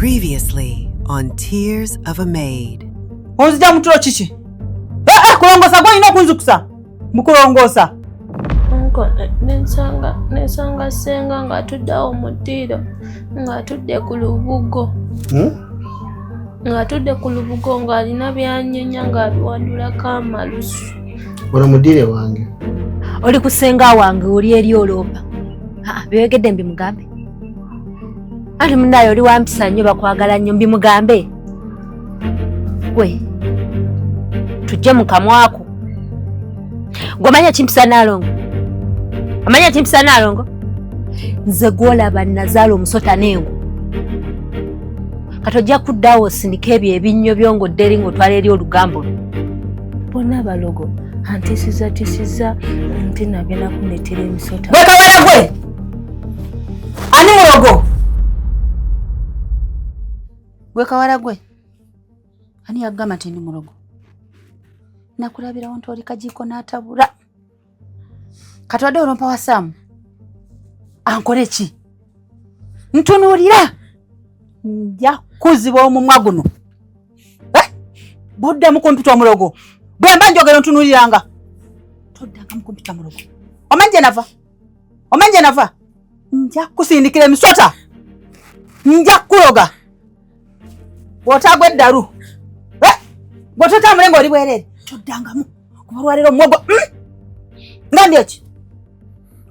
Previously on Tears of a Maid. Onzija mutulo chichi. Kulongosa gwe ino kunzukusa. Mukulongosa. Nko nesanga senga nga tuddawo mudiro. Nga tudde ku lubugo. Nga tudde ku lubugo nga alina byanyonya nga biwandulako amalusu. Ono mudire wange. Oli kusenga wange oli eri olomba. Byogedde mbimugambe. Ali munayo oli wampisa nnyo bakwagala nnyo mbimugambe. Gwe. Tujje mu kamwako. Gwamanya kimpisa nalongo. Amanya kimpisa nalongo. Nze gwolaba Nazaalo omusota n'engo. Katojja kuddawo sindika ebyo ebinnyo byongodde eri ng'otwala eri olugambo. Bonna balogo antisiza nti nagenda kuneetera emisota. Gwe kawala gwe! Ani mulogo? Gwe kawala gwe? Ani yagamba nti ndi mulogo? Nakulabirawo nti oli kajiiko n'atabula. Katwadde olompa wa Saamu. Ankole ki? Ntunuulira. Nja kuziba omumwa guno. Budde mu kompyuta omulogo. Bwe mba njogera ntunuuliranga. Toddanga mu kompyuta mulogo. Omenje nava. Nja kusindikira emisota. Nja kuloga. Bw'otagwa eddalu. Bw'ototambule ng'oli bwereere. Toddangamu. Kuba olwaleero omwogo. Nga ndi eki?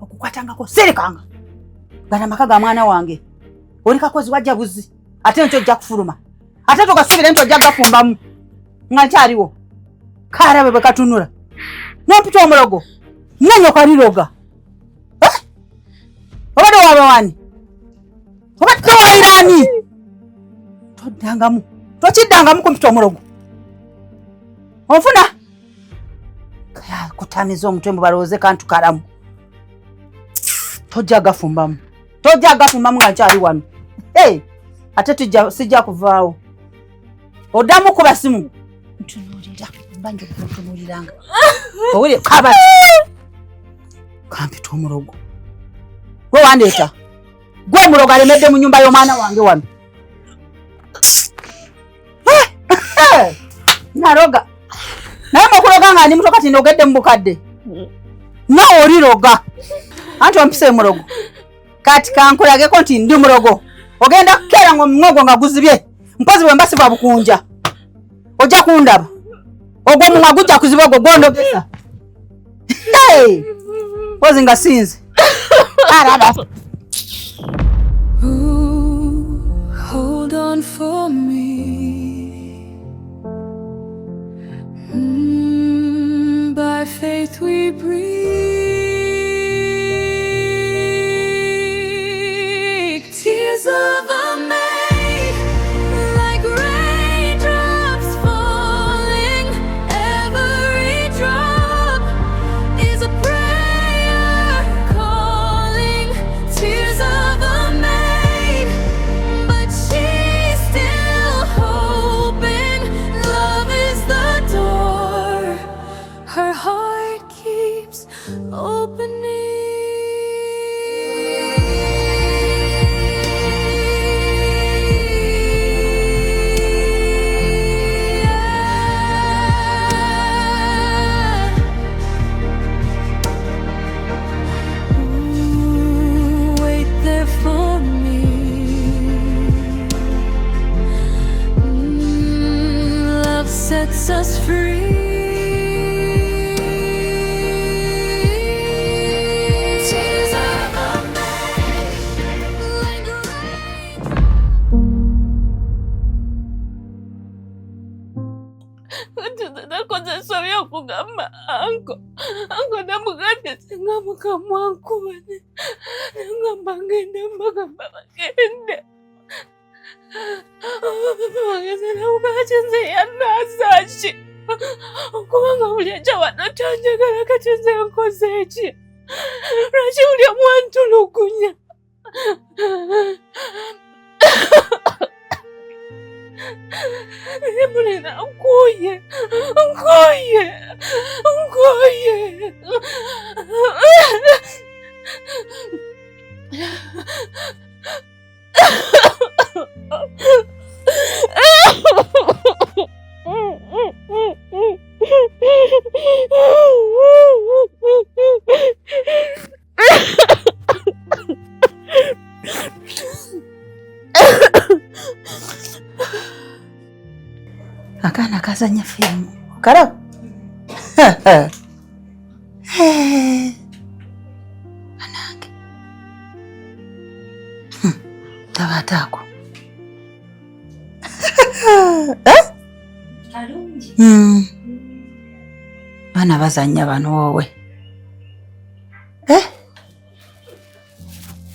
Okukwatangako sirikanga. Gana maka ga mwana wange. Oli kakozi wajja buzi. Ate nti ojja kufuluma. Ate togasubire nti ojja gafumbamu. Nga nkyaliwo. Kaarabe bwe katunula. N'ompita omulogo. Nnanyoka liroga. Obadde waaba wani? Obadde wairaani? Toddangamu. Tokiddangamu kumpita omulogo. Onfuna? Kaya kutamiza omutwe mbu balowooze kantu kalamu. Tojja gafumbamu. Tojja gafumbamu nga nkyali wano. Ate sijja kuvaawo. Oddamu kuba simu. Ntunuulira. Mbanje kuntunuuliranga. Owulire kaba. Kampita omulogo. Gwe wandeeta. Gwe mulogo alemedde mu nnyumba y'omwana wange wano. Naroga. Naye mukuloga nga ndi muto kati ndogedde mu bukadde. Nawe oliroga. Anti ompise mulogo. Kati kankulageko nti ndi mulogo. Ogenda kukeera ng'omwogo nga guzibye. Mpozi bwe mbasiba bukunja. Ojja kundaba. Ogwo omumwa gujja kuziba ogwo gwondogesa. Mpozi nga sinzi. Araba. Hold on for me. By faith we breathe. Tears of a maid, like raindrops falling. Every drop is a prayer calling. Tears of a maid, but she's still hoping. Love is the door her heart keeps opening. Wait there for me. Love sets us free. Kugamba anko namugambye singa mukama ankubane nangamba ngende mbagamba bagende bageze nawugaaki nze yannaasaki okubanga buli ajja wano tanjagala kati nze nkoze eki lwaki buli omu antulugunya Mulina nkuye. Akaana kazanya firimu. Karaba. Anange. Tabatako. Alungi. Bana bazanya bano wowe.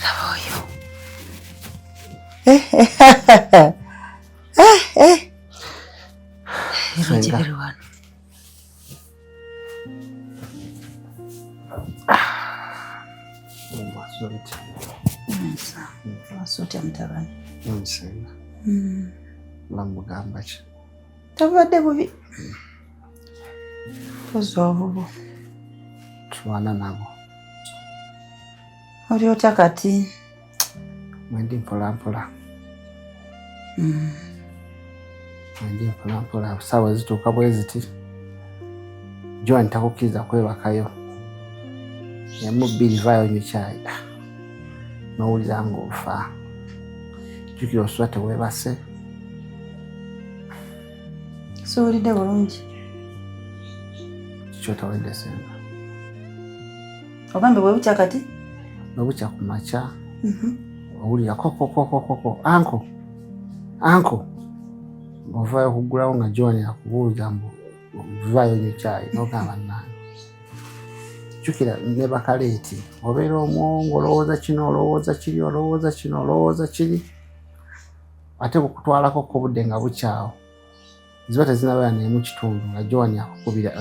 Laboyo. Irungi wano. Wasotya mutabani. Nsenga. Lamugamba ki? Tabadde bubi. Tozobubo. Twana nabo. Oli otya kati? Mwendi mpola. Mwendi mpola. Sawa zituuka bwe ziti. Joan takukkiza kwebakayo. Yamubiri vayo nyichayi. N'owulira ng'ofa. Jjukira osula teweebase. Suwulidde bulungi. Kyotawedde Senga. Ogambe bwe bukya kati? Bwe bukya ku makya. Owulira koko. Anko. Ovaayo okuggulawo nga Joan akubuuza mbu vaayo nyekyayi n'ogamba nnaani. Jjukira ne bakaleeti obeera omwongo olowooza kino olowooza kiri ate bukutwalako ku budde nga bukyawo ziba tezinabera naye mu kitundu nga Joan akukubira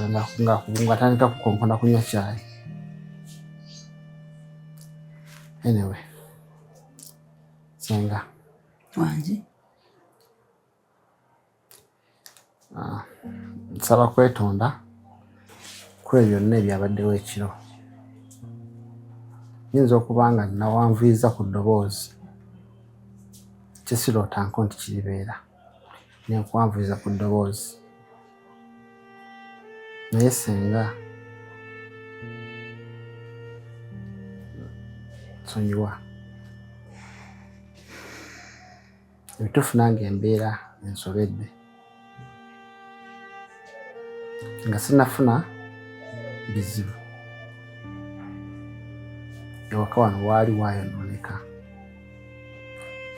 ng'atandika kukonkona kunywa kyayi. Anyway, Senga wangi nsaba kwetonda ku ebyo byonna ebyabaddewo ekiro. Yinza okuba nga nawanvuyiza ku ddoboozi kyesirootanko nti kiribeera nenkuwanvuyiza ku ddoboozi naye Senga nsonyiwa. Ebituufu nange embeera ensobedde nga sinafuna bizibu. Ewaka wano waali waayonooneka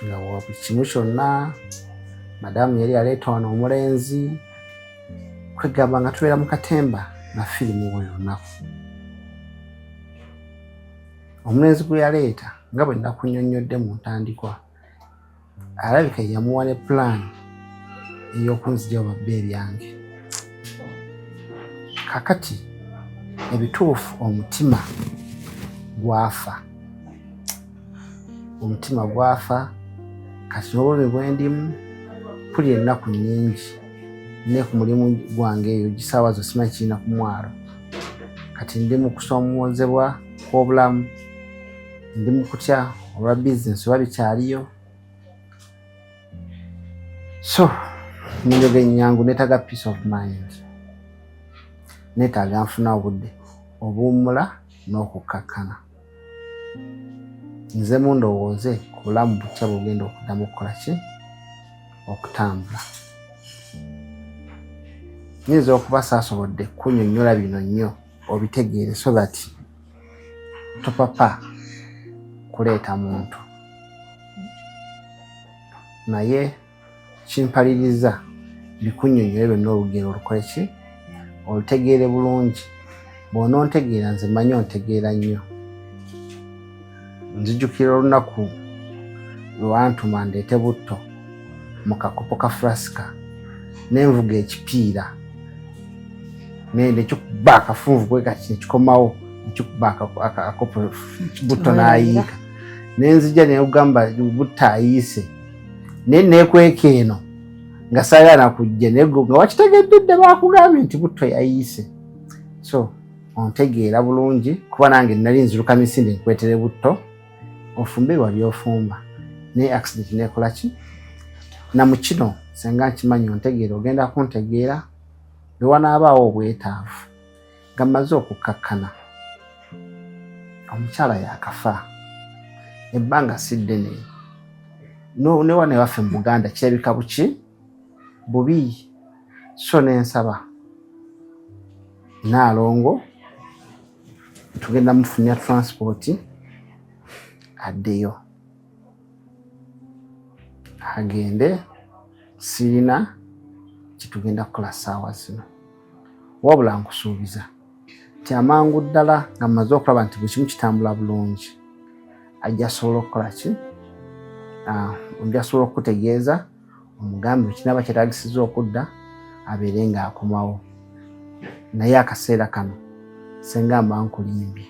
nga buli kimu kyonna madamu yali aleeta wano omulenzi kwegamba nga tubeera mu katemba na firimu buli lunaku. Omulenzi gwe yaleeta nga bwe nakunnyonnyodde mu ntandikwa alabika yamuwa ne pulaani ey'okunzigyawo babbeeri yange. Kakati ebituufu omutima gwafa kati n'obulumi bwe ndimu puli ennaku nnyingi ne ku mulimu gwange eyo gisaawa zo simanyi kirina ku mwalo. Kati ndi mu kusomoozebwa kw'obulamu, ndi mu kutya olwa bizinesi oba bikyaliyo. So munjoge nnyangu neetaaga peace of mind, neetaaga nfuna obudde obuwummula n'okukkakkana. Nze mundowooze ku bulamu bukya bugenda okuddamu okukola ki? Okutambula. Nyinza okuba saasobodde kunnyonnyola bino nnyo obitegeere so that topapa kuleeta muntu. Naye kimpaliriza bikunnyonnyole byonna olugero olukole ki? Olutegeere bulungi. Bw'onoontegeera nze manyi ontegeera nnyo. Nzijukira olunaku lwantuma ndeete butto mu kakopo ka flasika n'envuga ekipiira nende ekikuba akafunvu bwe kati nekikomawo ekikuba akakopo butto n'ayiika nenzija neogamba butto ayiise naye neekweka eno nga saagala kujja nego nga wakitegedde bakugambye nti butto yayiise. So ontegeera bulungi kuba nange nali nziruka misinde nkwetere butto ofumbe wali ofumba ne accident nekola ki? Na mu kino Senga nkimanyi ontegeera ogenda kuntegeera bwe wanaabaawo obwetaavu nga mmaze okukkakkana omukyala yakafa ebbanga si ddene ne wane waffe mu Buganda kirabika buki bubi so nensaba Nalongo tugenda mufunya transport addeyo agende sirina kitugenda kukola ssaawa zino wabula nkusuubiza ti amangu ddala nga mmaze okulaba nti buli kimu kitambula bulungi ajja asobola okukola ki ajja asobola okutegeeza omugambi kinaba kyetagisiza okudda abeere ng'akomawo naye akaseera kano senga mba nkulimbye.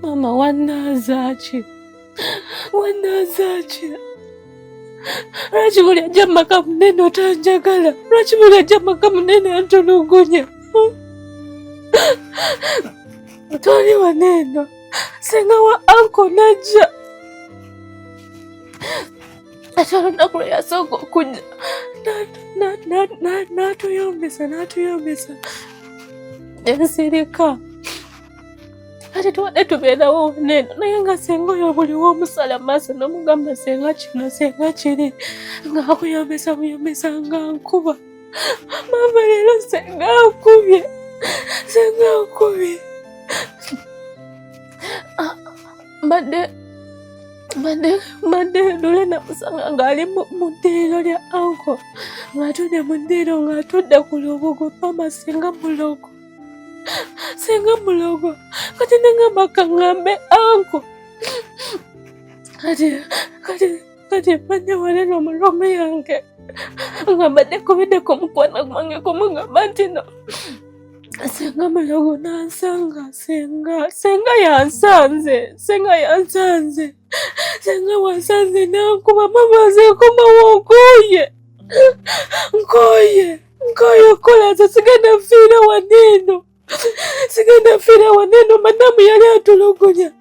Mama wannazaaki lwaki buli ajja maka munene otanjagala? Lwaki buli ajja maka munene antulugunya? Toli waneeno senga wa anko najja ate olunaku lwe yasooka okujja n'atuyombesa ensirika ate tuwadde tubeerawo waneeno naye nga senga oyo buliwo omusala maaso n'omugamba senga kino senga kiri ng'akuyombesa nga nkuba. Mama leero senga akubye mbadde lule namusanga ng'ali mu ddiiro lya anko ng'atudde mu ddiiro ng'atudde ku lubugo. Mama senga mulogo kati nengamba kaŋŋambe anko kati bajja waleno omulome yange nga mbadde kubidde ku mukwana gwange kumugamba nti no senga mulogo nansanga senga yansanze wansanze nankuba. Mama nze nkomawo nkooye okolaza sigenda fiira waneeno madamu yali atulugunya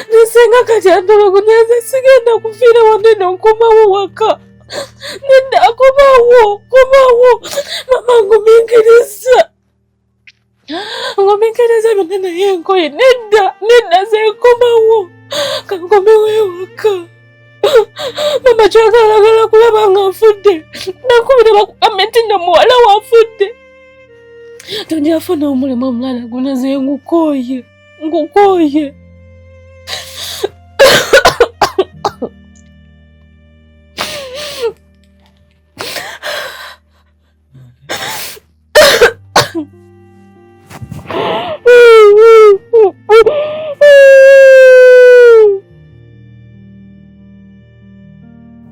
nesenga kati atulugunya nze sigenda kufiira waneeno nkomawo waka nedda komawo. Mama nguminkiriza byonna naye enkoye nedda ze nkomawo kankomewo ewaka. Mama kyagalagala kulaba nga nfudde nakubira bakugambe nti nno muwala wafudde tonjafuna omulimu omulala guno ze ngukooye.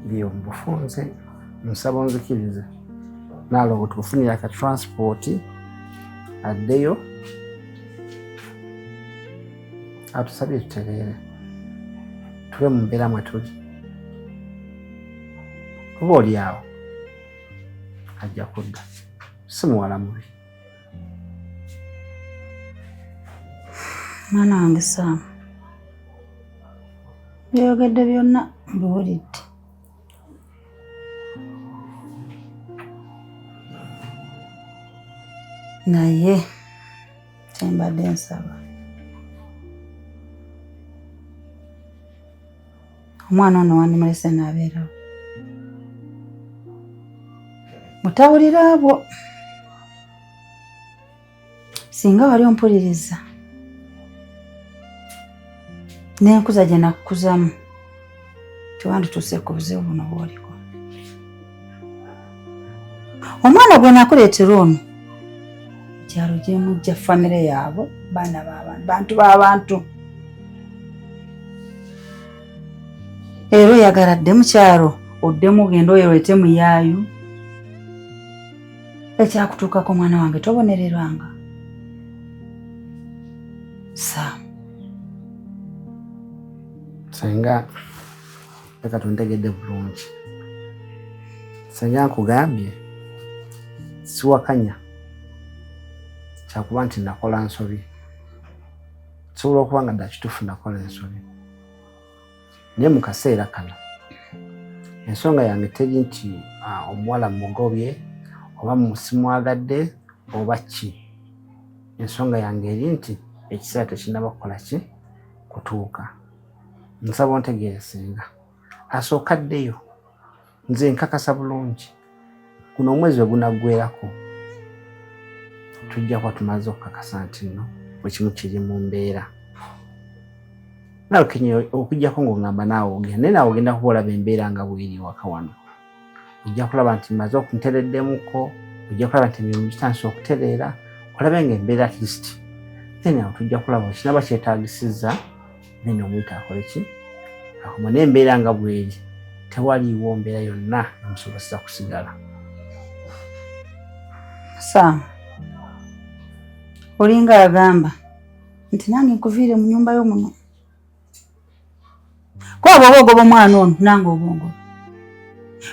Ndiyo mbufunze nsaba onzikirize Nalongo tukufunira aka transport addeyo atusabye tutereere tube mu mbeera mwe tuli. Kuba oli awo ajja kudda si muwala mubi. Mwana wange Sam byogedde byonna mbiwulidde. Naye kyembadde nsaba omwana ono wandimulese n'abeerawo mutawulira abo. Singa wali ompuliriza n'enkuza gye nakkuzamu tewandituuse ku buzibu buno bw'oliko. Omwana gwe nakuleetera ono mukyalo gye mujja famire yaabwe baana b'abantu bantu b'abantu era oyagala dde mukyalo oddemu ogenda oyolete muyaayu ekyakutuukako mwana wange tobonererwanga Sam senga leka tuntegedde bulungi senga nkugambye siwakanya kyakuba nti nakola nsobi kisobola okuba nga dda kituufu nakola ensobi naye mu kaseera kano ensonga yange teri nti omuwala mugobye oba simwagadde oba ki ensonga yange eri nti ekiseera tekinaba kukola ki kutuuka nsaba ontegeere senga asooka ddeyo nze nkakasa bulungi guno omwezi we gunaggwerako tujja kuba tumaze okukakasa nti nno bwe kimu kiri mu mbeera nawe kenya okujjako ng'ogamba naawe ogenda naye naawe ogenda kuba olaba embeera nga bweri waka wano ojja kulaba nti maze okuntereddemuko ojja kulaba nti emirimu gitandise okutereera olabe ng'embeera at least then awo tujja kulaba kinaba kyetaagisizza then omuyita akole ki akoma n'embeera nga bweri tewaliiwo mbeera yonna emusobozesa kusigala Sam olinga agamba nti nange nkuviire mu nyumba y'omuno kuba bw'oba ogoba omwana ono nange obongo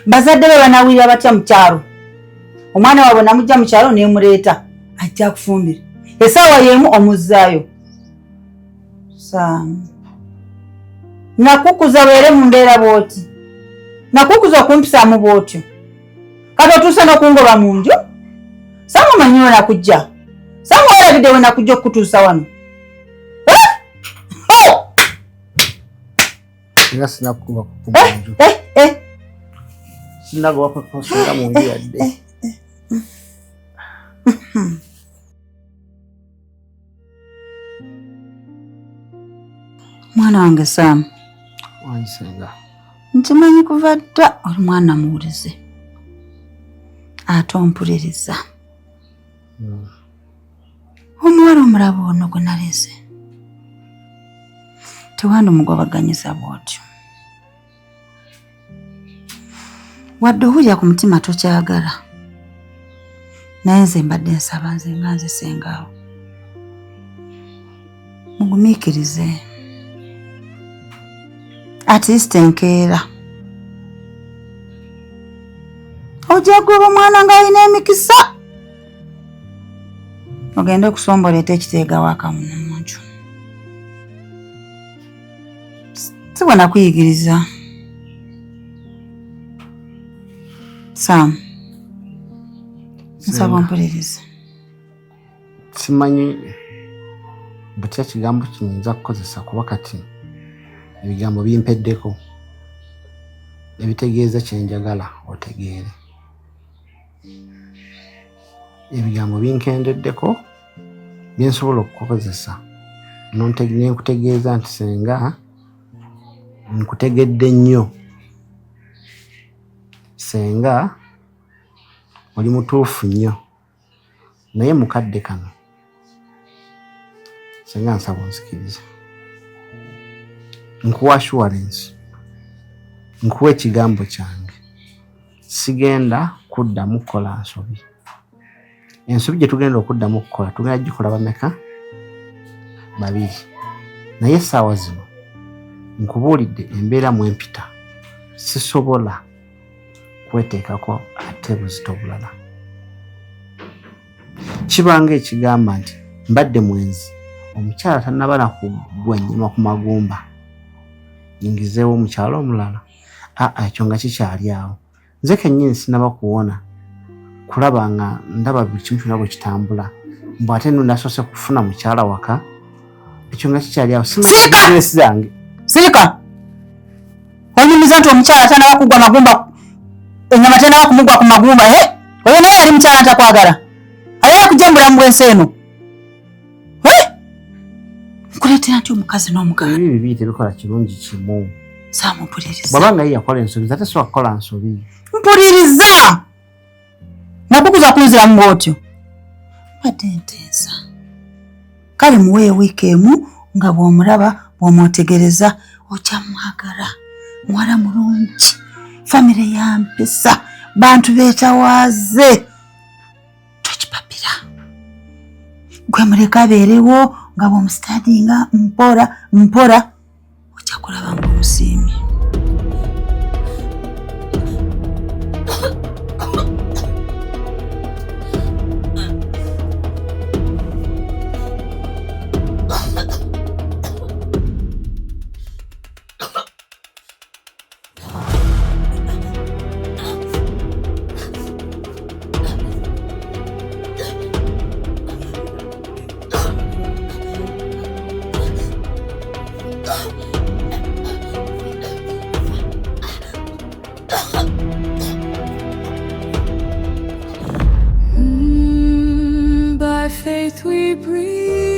bazadde be banawulira batya mu kyalo omwana waabwe namujja mu kyalo neemuleeta ajja kufumbira essaawa y'emu omuzzaayo Sam nakukuza beere mu mbeera bw'oti nakukuza okumpisaamu bw'otyo kati otuuse n'okungoba mu nju Sam omanyi we nakujja Sam olabidde we nakujja okutuusa wano nga sinakuba kukuba mu nju sinagoba kukusinga mu nju yadde mwana wange Sam wansenga nkimanyi kuva dda oli mwana muwulize ate ompuliriza omuwala omulaba ono gwe naleze tewandi omugobaganyiza bw'otyo wadde owulira ku mutima tokyagala naye nze mbadde nsaba nze nga nzisengaawo mugumiikirize at least enkeera ojagoba omwana ng'alina emikisa ogende okusomboleeta ekiteega waka muno mu nju si bwe nakuyigiriza Sam nsaba ompuliriza simanyi butya kigambo kiyinza kukozesa kuba kati ebigambo bimpeddeko ebitegeeza kyenjagala otegeere ebigambo binkendeddeko byensobola okukozesa nenkutegeeza nti senga nkutegedde nnyo senga oli mutuufu nnyo naye mukadde kano senga nsaba onzikiriza nkuwa assurance nkuwa ekigambo kyange sigenda kuddamu kukola nsobi ensobi gye tugenda okuddamu okukola tugenda gikola bameka babiri naye essaawa zino nkubuulidde embeera mwempita sisobola kweteekako ate buzito bulala kibanga ekigamba nti mbadde mwenzi omukyala tannaba nakugwa nnyuma ku magumba yingizeewo omukyala omulala ekyo nga kikyali awo nze kennyini sinaba kuwona kulaba nga ndaba buli kimu kyonna bwe kitambula mbw ate nno nasoose kufuna mukyala waka ekyo nga kikyali awo simansi zange sirika onyumiza nti omukyala tanaba kugwa magumba ennyama tanaba kumugwa ku magumba oyo naye yali mukyala ntakwagala ayala kujja mu bulamu bw'ensi eno nkuleetera nti omukazi n'omugala ebi bibiri tebikola kirungi kimu Sam mpuliriza bwabanga ye yakola ensobi ate sobola kukola nsobi mpuliriza nakukuza kunziramu bw'otyo badde nteesa. Kale muwe wiiki emu nga bw'omulaba bw'omwotegereza ojja mwagala. Muwala mulungi, famire ya mpisa, bantu beetawaaze. Tokipapira. Gwe muleka abeerewo nga bw'omusitaadinga mpora ojja kulaba ng'omusiimye. By faith we breathe.